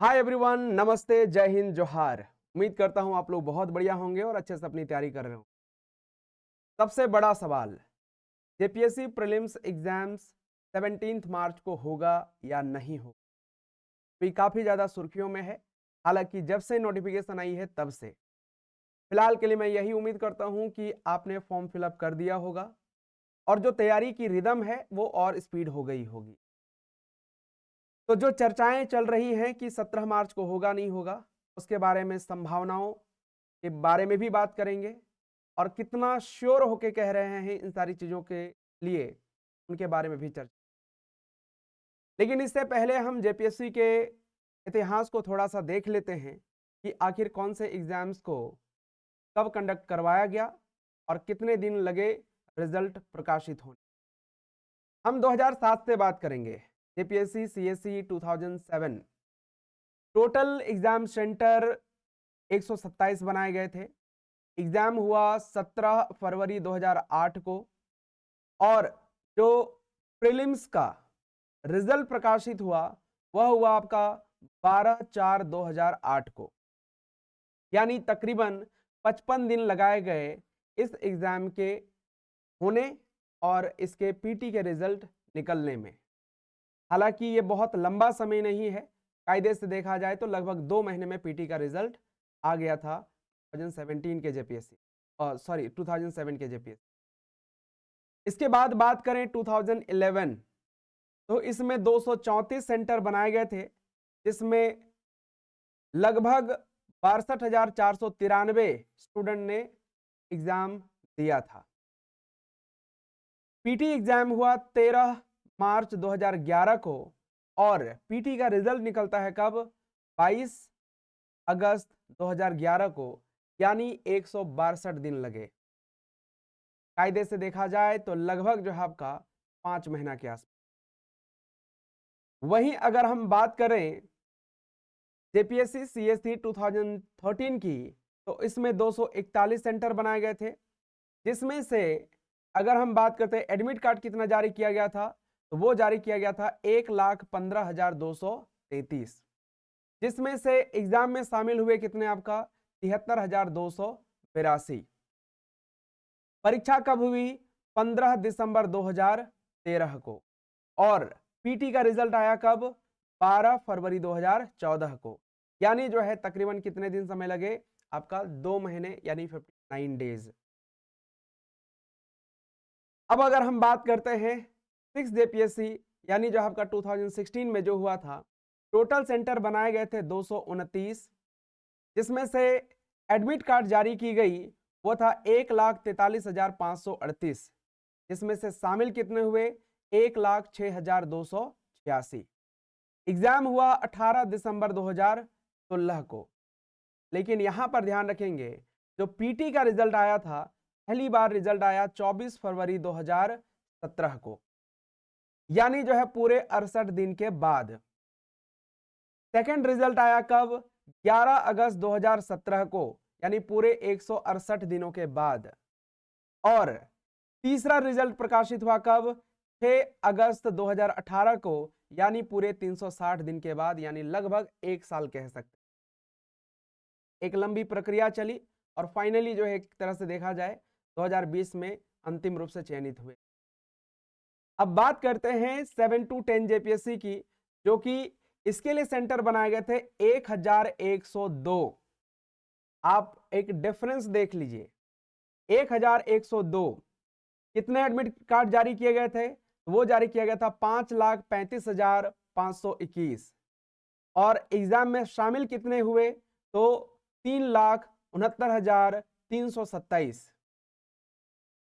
Hi everyone, नमस्ते, जय हिंद, जोहार। उम्मीद करता हूं आप लोग बहुत बढ़िया होंगे और अच्छे से अपनी तैयारी कर रहे हो। सबसे बड़ा सवाल, जेपीएससी प्रीलिम्स एग्जाम्स 17 मार्च को होगा या नहीं होगा। तो ये काफी ज्यादा सुर्खियों में है। हालांकि जब से नोटिफिकेशन आई है तब से फिलहाल के लिए मैं यही उम्मीद करता हूं कि आपने फॉर्म फिलअप कर दिया होगा और जो तैयारी की रिदम है वो और स्पीड हो गई होगी। तो जो चर्चाएं चल रही हैं कि 17 मार्च को होगा नहीं होगा, उसके बारे में, संभावनाओं के बारे में भी बात करेंगे और कितना श्योर होके कह रहे हैं इन सारी चीजों के लिए, उनके बारे में भी चर्चा। लेकिन इससे पहले हम जेपीएससी के इतिहास को थोड़ा सा देख लेते हैं कि आखिर कौन से एग्जाम्स को कब कंडक्ट करवाया गया और कितने दिन लगे रिजल्ट प्रकाशित होने। हम 2007 से बात करेंगे। JPSC CSC 2007 total exam centre 127 बनाए गए थे। एग्जाम हुआ 17 फरवरी 2008 को और जो प्रीलिम्स का रिजल्ट प्रकाशित हुआ वह हुआ आपका 12/4/2008 को। यानी तकरीबन 55 दिन लगाए गए इस एग्जाम के होने और इसके पीटी के रिजल्ट निकलने में। हालांकि ये बहुत लंबा समय नहीं है, कायदे से देखा जाए तो लगभग 2 महीने में पीटी का रिजल्ट आ गया था 2017 के जेपीएससी, सॉरी 2007 के जेपीएससी। इसके बाद बात करें 2011, तो इसमें 234 सेंटर बनाए गए थे, जिसमें लगभग 62,493 स्टूडेंट ने एग्जाम दिया था। पीटी एग्जाम हुआ 13 मार्च 2011 को और पीटी का रिजल्ट निकलता है कब? 22 अगस्त 2011 को, यानी 162 दिन लगे। कायदे से देखा जाए तो लगभग जो है आपका 5 महीना के आसपास। वहीं अगर हम बात करें जेपीएससी सीएससी 2013 की, तो इसमें 241 सेंटर बनाए गए थे, जिसमें से अगर हम बात करते हैं एडमिट कार्ड कितना जारी किया गया था, तो वो जारी किया गया था 1,15,233, जिसमें से एग्जाम में शामिल हुए कितने आपका 73,282। परीक्षा कब हुई? 15 दिसंबर 2013 को और पीटी का रिजल्ट आया कब? 12 फरवरी 2014 को। यानी जो है तकरीबन कितने दिन समय लगे आपका? 2 महीने, यानी 59 डेज। अब अगर हम बात करते हैं 6 जेपीएससी, यानी जो आपका 2016 में जो हुआ था, टोटल सेंटर बनाए गए थे 229, जिसमें से एडमिट कार्ड जारी की गई वो था 1,43,538, जिसमें से शामिल कितने हुए? 1,06,286। एग्जाम हुआ 18 दिसंबर 2016 को। लेकिन यहां पर ध्यान रखेंगे, जो पीटी का रिजल्ट आया था, पहली बार रिजल्ट आया 24 फरवरी 2017 को, यानी जो है पूरे 68 दिन के बाद। सेकंड रिजल्ट आया कब? 11 अगस्त 2017 को, यानी पूरे 168 दिनों के बाद। और तीसरा रिजल्ट प्रकाशित हुआ कब? 6 अगस्त 2018 को, यानी पूरे 360 दिन के बाद, यानी लगभग 1 साल कह सकते। एक लंबी प्रक्रिया चली और फाइनली जो है एक तरह से देखा जाए 2020 में अंतिम रूप से चयनित हुए। अब बात करते हैं 7 to 10 जेपीएससी की, जो कि इसके लिए सेंटर बनाए गए थे 1102। आप एक डिफरेंस देख लीजिए, 1102 कितने एडमिट कार्ड जारी किए गए थे? वो जारी किया गया था 5,35,521 और एग्जाम में शामिल कितने हुए? तो 3,69,327।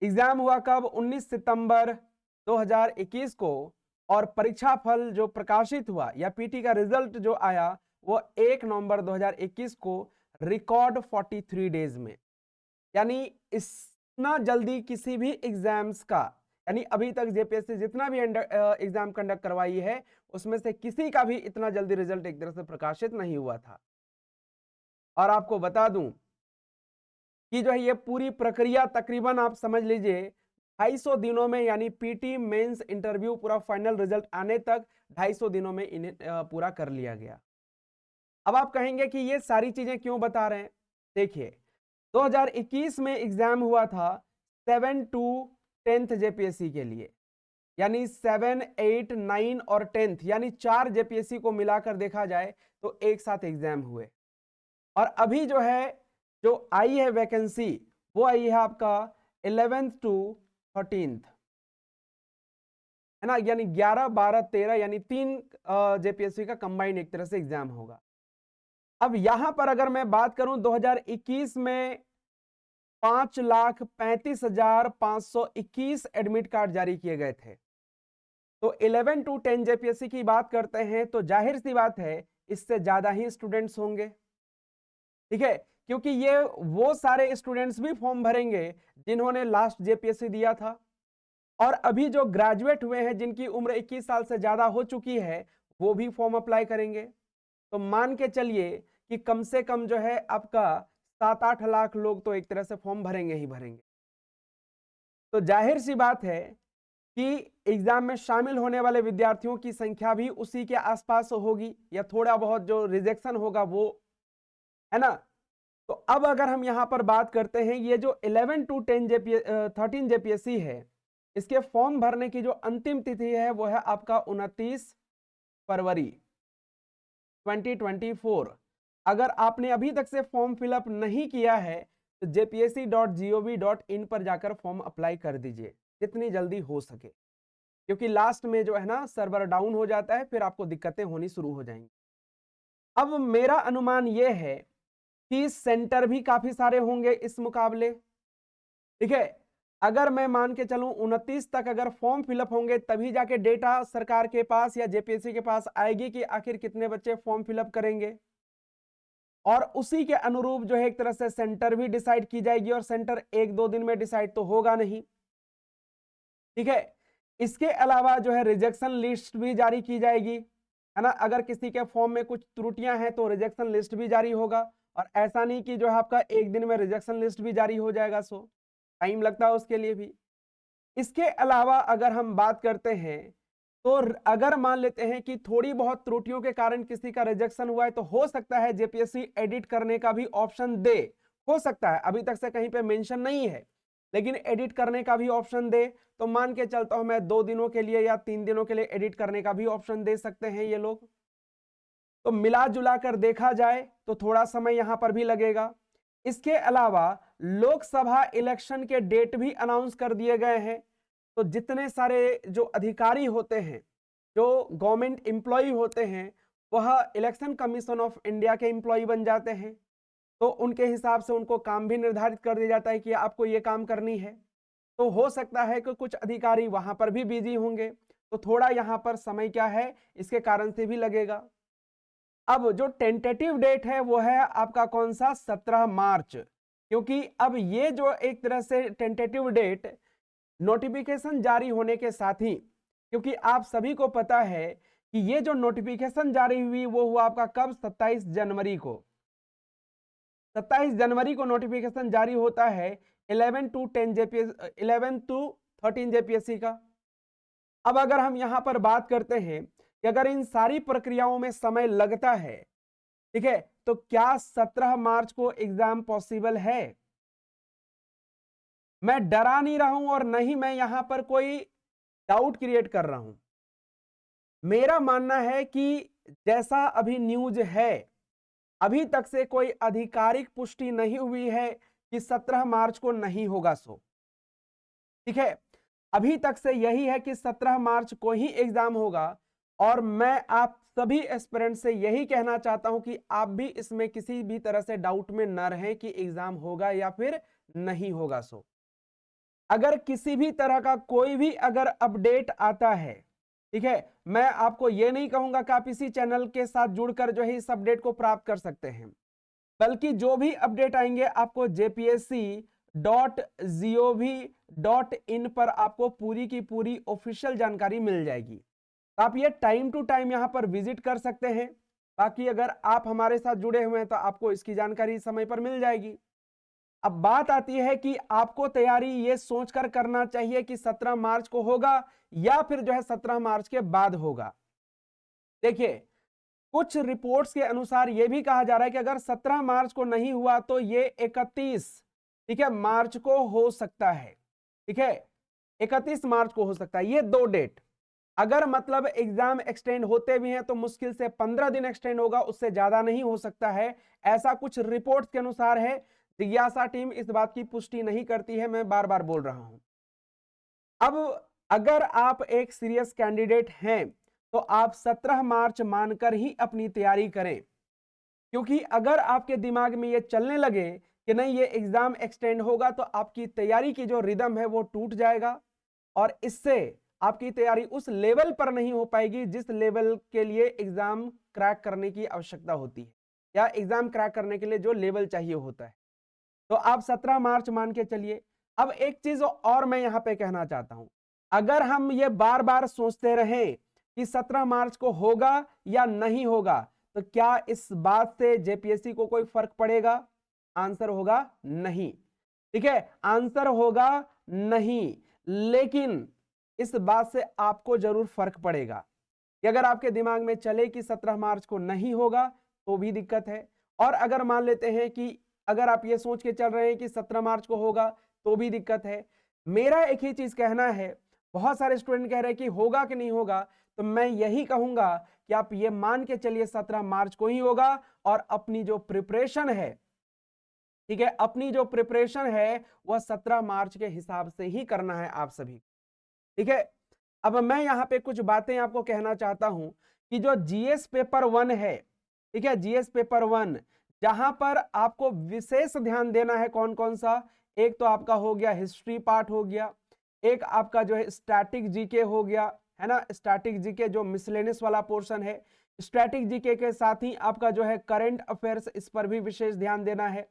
एग्जाम हुआ कब? 19 सितंबर 2021 को और परीक्षा फल जो प्रकाशित हुआ या पीटी का रिजल्ट जो आया वो 1 नवंबर 2021 को, रिकॉर्ड 43 डेज में। यानी इतना जल्दी किसी भी एग्जाम्स का, यानी अभी तक जेपीएससी जितना भी एग्जाम कंडक्ट करवाई है उसमें से किसी का भी इतना जल्दी रिजल्ट एक तरह से प्रकाशित नहीं हुआ था। और आपको बता दूं कि जो है ये पूरी प्रक्रिया तकरीबन आप समझ लीजिए 250 दिनों में, यानी पीटी मेंस इंटरव्यू पूरा फाइनल रिजल्ट आने तक 250 दिनों में इन्हें पूरा कर लिया गया। अब आप कहेंगे कि ये सारी चीजें क्यों बता रहे हैं? देखिए 2021 में एग्जाम हुआ था 7 टू 10th जेपीएससी के लिए, यानी 7, 8, 9 और 10th यानी 4 जेपीएससी को मिलाकर देखा जाए तो एक साथ एग्जाम हुए। और अभी जो है जो आई है वैकेंसी वो आई है आपका 11th टू 13th, है ना, यानी 11, 12, 13 यानी 3 जेपीएससी का कंबाइंड एक तरह से एग्जाम होगा। अब यहां पर अगर मैं बात करूं 2021 में 5,35,521 एडमिट कार्ड जारी किए गए थे। तो 11 टू 10 जेपीएससी की बात करते हैं तो जाहिर सी बात है इससे ज्यादा ही स्टूडेंट्स होंगे, ठीक है, क्योंकि ये वो सारे स्टूडेंट्स भी फॉर्म भरेंगे जिन्होंने लास्ट जेपीएससी दिया था, और अभी जो ग्रेजुएट हुए हैं जिनकी उम्र 21 साल से ज्यादा हो चुकी है वो भी फॉर्म अप्लाई करेंगे। तो मान के चलिए कि कम से कम जो है आपका 7-8 लाख लोग तो एक तरह से फॉर्म भरेंगे ही भरेंगे। तो जाहिर सी बात है कि एग्जाम में शामिल होने वाले विद्यार्थियों की संख्या भी उसी के आसपास होगी, या थोड़ा बहुत जो रिजेक्शन होगा वो, है ना। तो अब अगर हम यहां पर बात करते हैं ये जो 11 टू 13 जेपीएससी है इसके फॉर्म भरने की जो अंतिम तिथि है वो है आपका 29 फरवरी 2024। अगर आपने अभी तक से फॉर्म फिलअप नहीं किया है तो jpsc.gov.in पर जाकर फॉर्म अप्लाई कर दीजिए जितनी जल्दी हो सके, क्योंकि लास्ट में जो है ना सर्वर डाउन हो जाता है, फिर आपको दिक्कतें होनी शुरू हो जाएंगी। अब मेरा अनुमान यह है कि सेंटर भी काफी सारे होंगे इस मुकाबले, ठीक है। अगर मैं मान के चलूं 29 तक अगर फॉर्म फिलअप होंगे तभी जाके डेटा सरकार के पास या जेपीएससी के पास आएगी कि आखिर कितने बच्चे फॉर्म फिलअप करेंगे, और उसी के अनुरूप जो है एक तरह से सेंटर भी डिसाइड की जाएगी, और सेंटर 1-2 दिन में डिसाइड तो होगा नहीं, ठीक है। इसके अलावा जो है रिजेक्शन लिस्ट भी जारी की जाएगी, है ना। अगर किसी के फॉर्म में कुछ त्रुटियां हैं तो रिजेक्शन लिस्ट भी जारी होगा, और ऐसा नहीं कि जो है आपका एक दिन में रिजेक्शन लिस्ट भी जारी हो जाएगा, सो टाइम लगता है उसके लिए भी। इसके अलावा अगर हम बात करते हैं तो अगर मान लेते हैं कि थोड़ी बहुत त्रुटियों के कारण किसी का रिजेक्शन हुआ है तो हो सकता है जेपीएससी एडिट करने का भी ऑप्शन दे, हो सकता है, अभी तक से कहीं पे मेंशन नहीं है, लेकिन एडिट करने का भी ऑप्शन दे। तो मान के चलता हूं मैं 2 दिनों के लिए या 3 दिनों के लिए एडिट करने का भी ऑप्शन दे सकते हैं ये लोग। तो मिला जुला कर देखा जाए तो थोड़ा समय यहां पर भी लगेगा। इसके अलावा लोकसभा इलेक्शन के डेट भी अनाउंस कर दिए गए हैं, तो जितने सारे जो अधिकारी होते हैं, जो गवर्नमेंट एम्प्लॉय होते हैं, वह इलेक्शन कमीशन ऑफ इंडिया के एम्प्लॉय बन जाते हैं, तो उनके हिसाब से उनको काम भी निर्धारित कर दिया जाता है कि आपको ये काम करनी है। तो हो सकता है कि कुछ अधिकारी वहां पर भी बिजी होंगे, तो थोड़ा यहां पर समय क्या है इसके कारण से भी लगेगा। अब जो टेंटेटिव डेट है वो है आपका कौन सा, 17 मार्च, क्योंकि अब ये जो एक तरह से टेंटेटिव डेट नोटिफिकेशन जारी होने के साथ ही, क्योंकि आप सभी को पता है कि ये जो नोटिफिकेशन जारी हुई वो हुआ आपका कब, 27 जनवरी को। 27 जनवरी को नोटिफिकेशन जारी होता है 11 टू 10 जेपीएस 11 टू 13 जेपीएससी का। अब अगर हम यहां पर बात करते हैं कि अगर इन सारी प्रक्रियाओं में समय लगता है, ठीक है, तो क्या 17 मार्च को एग्जाम पॉसिबल है? मैं डरा नहीं रहा हूं और नहीं मैं यहां पर कोई डाउट क्रिएट कर रहा हूं। मेरा मानना है कि जैसा अभी न्यूज है, अभी तक से कोई आधिकारिक पुष्टि नहीं हुई है कि 17 मार्च को नहीं होगा, सो ठीक है। अभी तक से यही है कि 17 मार्च को ही एग्जाम होगा, और मैं आप सभी एस्पिरेंट से यही कहना चाहता हूं कि आप भी इसमें किसी भी तरह से डाउट में न रहें कि एग्जाम होगा या फिर नहीं होगा। सो अगर किसी भी तरह का कोई भी अगर अपडेट आता है, ठीक है, मैं आपको यह नहीं कहूंगा कि आप इसी चैनल के साथ जुड़कर जो है इस अपडेट को प्राप्त कर सकते हैं, बल्कि जो भी अपडेट आएंगे आपको jpsc.gov.in पर आपको पूरी की पूरी ऑफिशियल जानकारी मिल जाएगी। तो आप ये टाइम टू टाइम यहां पर विजिट कर सकते हैं। बाकी अगर आप हमारे साथ जुड़े हुए हैं तो आपको इसकी जानकारी समय पर मिल जाएगी। अब बात आती है कि आपको तैयारी ये सोचकर करना चाहिए कि 17 मार्च को होगा या फिर जो है 17 मार्च के बाद होगा। देखिए कुछ रिपोर्ट्स के अनुसार यह भी कहा जा रहा है कि अगर 17 मार्च को नहीं हुआ तो ये 31, ठीक है, मार्च को हो सकता है। ठीक है, 31 मार्च को हो सकता है। ये 2 डेट अगर मतलब एग्जाम एक्सटेंड होते भी हैं तो मुश्किल से 15 दिन एक्सटेंड होगा, उससे ज्यादा नहीं हो सकता है, ऐसा कुछ रिपोर्ट्स के अनुसार है। जिज्ञासा टीम इस बात की पुष्टि नहीं करती है, मैं बार बार बोल रहा हूं। अब अगर आप एक सीरियस कैंडिडेट हैं तो आप 17 मार्च मानकर ही अपनी तैयारी करें, क्योंकि अगर आपके दिमाग में ये चलने लगे कि नहीं ये एग्जाम एक्सटेंड होगा तो आपकी तैयारी की जो रिदम है वो टूट जाएगा और इससे आपकी तैयारी उस लेवल पर नहीं हो पाएगी जिस लेवल के लिए एग्जाम क्रैक करने की आवश्यकता होती है या एग्जाम क्रैक करने के लिए जो लेवल चाहिए होता है। तो आप 17 मार्च मान के चलिए। अब एक चीज और मैं यहां पे कहना चाहता हूं, अगर हम ये बार बार सोचते रहें कि 17 मार्च को होगा या नहीं होगा तो क्या इस बात से जेपीएससी को कोई फर्क पड़ेगा? आंसर होगा नहीं। ठीक है, आंसर होगा नहीं। लेकिन इस बात से आपको जरूर फर्क पड़ेगा कि अगर आपके दिमाग में चले कि 17 मार्च को नहीं होगा तो भी दिक्कत है, और अगर मान लेते हैं कि अगर आप ये सोच के चल रहे हैं कि 17 मार्च को होगा तो भी दिक्कत है। मेरा एक ही चीज कहना है, बहुत सारे स्टूडेंट कह रहे हैं कि होगा कि नहीं होगा, तो मैं यही कहूंगा कि आप ये मान के चलिए 17 मार्च को ही होगा और अपनी जो प्रिपरेशन है, ठीक है, अपनी जो प्रिपरेशन है वह 17 मार्च के हिसाब से ही करना है आप सभी। ठीक है, अब मैं यहां पे कुछ बातें आपको कहना चाहता हूं कि जो जीएस पेपर 1 है, ठीक है, जीएस पेपर 1 जहां पर आपको विशेष ध्यान देना है कौन कौन सा, एक तो आपका हो गया हिस्ट्री पार्ट हो गया, एक आपका जो है स्टैटिक जीके हो गया, है ना, स्टैटिक जीके जो मिसलेनियस वाला पोर्शन है, स्टैटिक जीके के साथ ही आपका जो है करंट अफेयर्स, इस पर भी विशेष ध्यान देना है।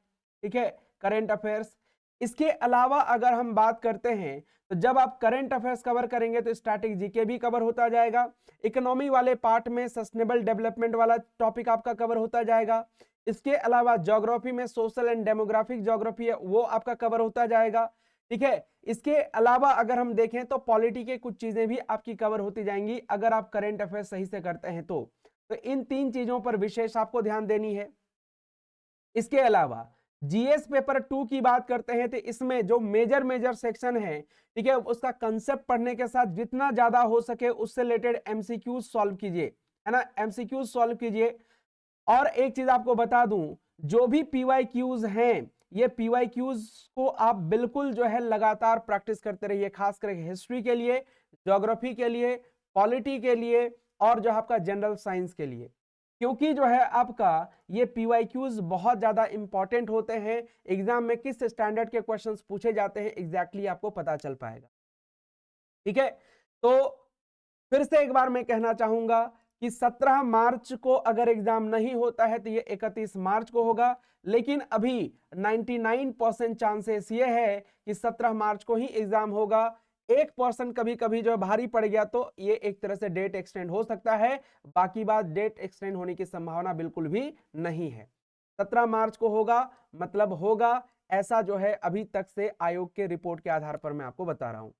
ठीक है, करंट अफेयर्स। इसके अलावा अगर हम बात करते हैं तो जब आप करंट अफेयर्स कवर करेंगे तो स्टैटिक जीके भी कवर होता जाएगा, इकोनॉमी वाले पार्ट में सस्टेनेबल डेवलपमेंट वाला टॉपिक आपका कवर होता जाएगा, इसके अलावा ज्योग्राफी में सोशल एंड डेमोग्राफिक ज्योग्राफी है वो आपका कवर होता जाएगा। ठीक है, इसके अलावा अगर हम देखें तो पॉलिटी के कुछ चीजें भी आपकी कवर होती जाएंगी अगर आप करंट अफेयर्स सही से करते हैं तो इन 3 चीजों पर विशेष आपको ध्यान देनी है। इसके अलावा जीएस पेपर 2 की बात करते हैं तो इसमें जो मेजर सेक्शन है, ठीक है, उसका कंसेप्ट पढ़ने के साथ जितना ज्यादा हो सके उससे रिलेटेड एमसीक्यूज सॉल्व कीजिए, है ना, एमसीक्यूज सॉल्व कीजिए। और एक चीज आपको बता दूं, जो भी पीवाईक्यूज हैं ये पीवाईक्यूज को आप बिल्कुल जो है लगातार प्रैक्टिस करते रहिए, खास करके हिस्ट्री के लिए, ज्योग्राफी के लिए, पॉलिटी के लिए और जो आपका जनरल साइंस के लिए, क्योंकि जो है आपका ये पीवाईक्यूज बहुत ज्यादा इंपॉर्टेंट होते हैं। एग्जाम में किस स्टैंडर्ड के क्वेश्चंस पूछे जाते हैं एग्जैक्टली आपको पता चल पाएगा। ठीक है, तो फिर से एक बार मैं कहना चाहूंगा कि 17 मार्च को अगर एग्जाम नहीं होता है तो ये 31 मार्च को होगा, लेकिन अभी 99% चांसेस ये है कि 17 मार्च को ही एग्जाम होगा। 1% कभी कभी जो भारी पड़ गया तो ये एक तरह से डेट एक्सटेंड हो सकता है, बाकी बात डेट एक्सटेंड होने की संभावना बिल्कुल भी नहीं है। 17 मार्च को होगा मतलब होगा, ऐसा जो है अभी तक से आयोग के रिपोर्ट के आधार पर मैं आपको बता रहा हूं।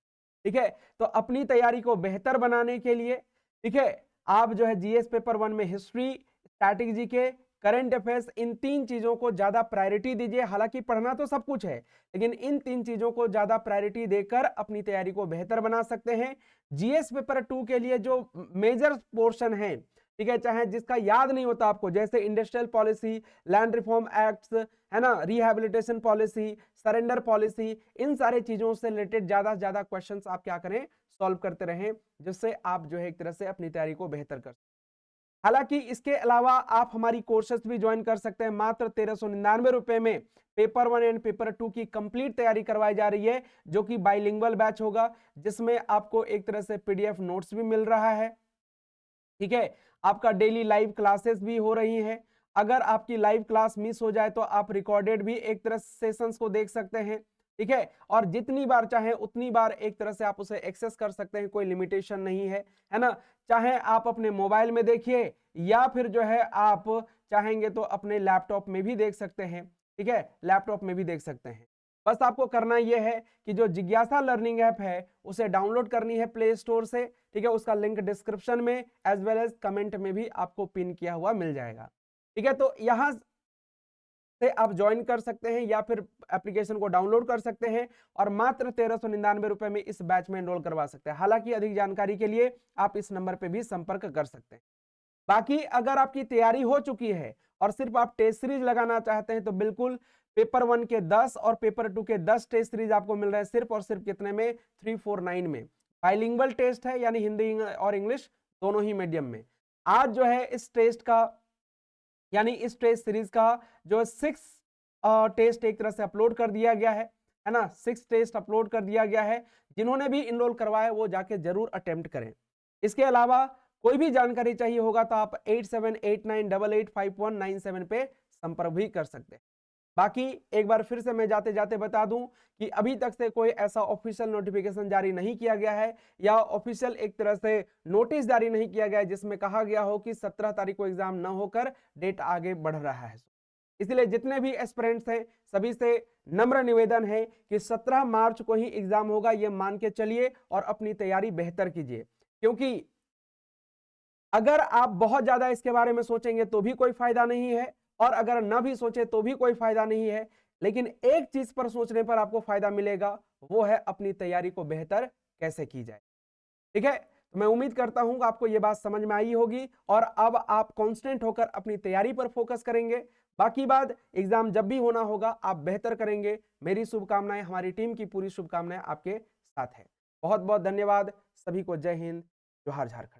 ठीक है, तो अपनी तैयारी को बेहतर बनाने के लिए, ठीक है, आप जो है जीएस पेपर 1 में history, static GK, current affairs, इन 3 चीजों को ज्यादा प्रायोरिटी दीजिए। हालांकि पढ़ना तो सब कुछ है, लेकिन इन 3 चीजों को ज्यादा प्रायोरिटी देकर अपनी तैयारी को बेहतर बना सकते हैं। जीएस पेपर 2 के लिए जो मेजर पोर्शन है, ठीक है, चाहे जिसका याद नहीं होता आपको, जैसे industrial policy, land reform acts, है ना, रिहैबिलिटेशन पॉलिसी, सरेंडर पॉलिसी, इन सारे चीजों से रिलेटेड ज्यादा से ज्यादा क्वेश्चंस आप क्या करें, सॉल्व करते रहें, जिससे आप जो है एक तरह से अपनी तैयारी को बेहतर कर। हालांकि इसके अलावा आप हमारी कोर्सेस भी ज्वाइन कर सकते हैं। मात्र 1399 रुपए में पेपर 1 एंड पेपर 2 की कंप्लीट तैयारी करवाई जा रही है, जो कि बाइलिंगुअल बैच होगा, जिसमें आपको एक तरह से पीडीएफ नोट्स भी मिल रहा है। ठीक है, आपका डेली लाइव क्लासेस भी हो रही हैं। अगर आपकी लाइव क्लास मिस हो जाए तो आप रिकॉर्डेड भी एक तरह सेशंस को देख सकते हैं। ठीक है, और जितनी बार चाहे उतनी बार एक तरह से आप उसे एक्सेस कर सकते हैं, कोई लिमिटेशन नहीं है ना। चाहे आप अपने मोबाइल में देखिए या फिर जो है आप चाहेंगे तो अपने लैपटॉप में भी देख सकते हैं। ठीक है, लैपटॉप में भी देख सकते हैं। बस आपको करना यह है कि जो जिज्ञासा लर्निंग ऐप है उसे डाउनलोड करनी है प्ले स्टोर से, ठीक है। उसका लिंक डिस्क्रिप्शन में एज वेल एज कमेंट में भी आपको पिन किया हुआ मिल जाएगा, ठीक है। तो यहां से आप ज्वाइन कर सकते हैं या फिर एप्लीकेशन को डाउनलोड कर सकते हैं और मात्र 1399 रुपए में इस बैच में एनरोल करवा सकते हैं। हालांकि अधिक जानकारी के लिए आप इस नंबर पे भी संपर्क कर सकते हैं। बाकी अगर आपकी तैयारी हो चुकी है और सिर्फ आप टेस्ट सीरीज लगाना चाहते हैं तो बिल्कुल पेपर 1 के 10 और पेपर 2 के 10 टेस्ट सीरीज आपको मिल रहा है सिर्फ और सिर्फ कितने में, 349 में। बाइलिंगुअल टेस्ट है, यानी हिंदी और इंग्लिश दोनों ही मीडियम में। आज जो है इस टेस्ट का यानी इस टेस्ट सीरीज का जो 6 टेस्ट एक तरह से अपलोड कर दिया गया है ना, 6 टेस्ट अपलोड कर दिया गया है। जिन्होंने भी इनरोल करवाया वो जाके जरूर अटेम्प्ट करें। इसके अलावा कोई भी जानकारी चाहिए होगा तो आप 8789885197 पे संपर्क भी कर सकते हैं। बाकी एक बार फिर से मैं जाते जाते बता दूं कि अभी तक से कोई ऐसा ऑफिशियल नोटिफिकेशन जारी नहीं किया गया है या ऑफिशियल एक तरह से नोटिस जारी नहीं किया गया है जिसमें कहा गया हो कि 17 तारीख को एग्जाम न होकर डेट आगे बढ़ रहा है। इसलिए जितने भी एस्पिरेंट्स हैं सभी से नम्र निवेदन है कि 17 मार्च को ही एग्जाम होगा, ये मान के चलिए और अपनी तैयारी बेहतर कीजिए। क्योंकि अगर आप बहुत ज्यादा इसके बारे में सोचेंगे तो भी कोई फायदा नहीं है और अगर न भी सोचे तो भी कोई फायदा नहीं है, लेकिन एक चीज पर सोचने पर आपको फायदा मिलेगा, वो है अपनी तैयारी को बेहतर कैसे की जाए, ठीक है। तो मैं उम्मीद करता हूं कि आपको यह बात समझ में आई होगी और अब आप कांस्टेंट होकर अपनी तैयारी पर फोकस करेंगे। बाकी बात एग्जाम जब भी होना होगा आप बेहतर करेंगे। मेरी शुभकामनाएं, हमारी टीम की पूरी शुभकामनाएं आपके साथ है। बहुत बहुत धन्यवाद सभी को। जय हिंद, जोहार झारखंड।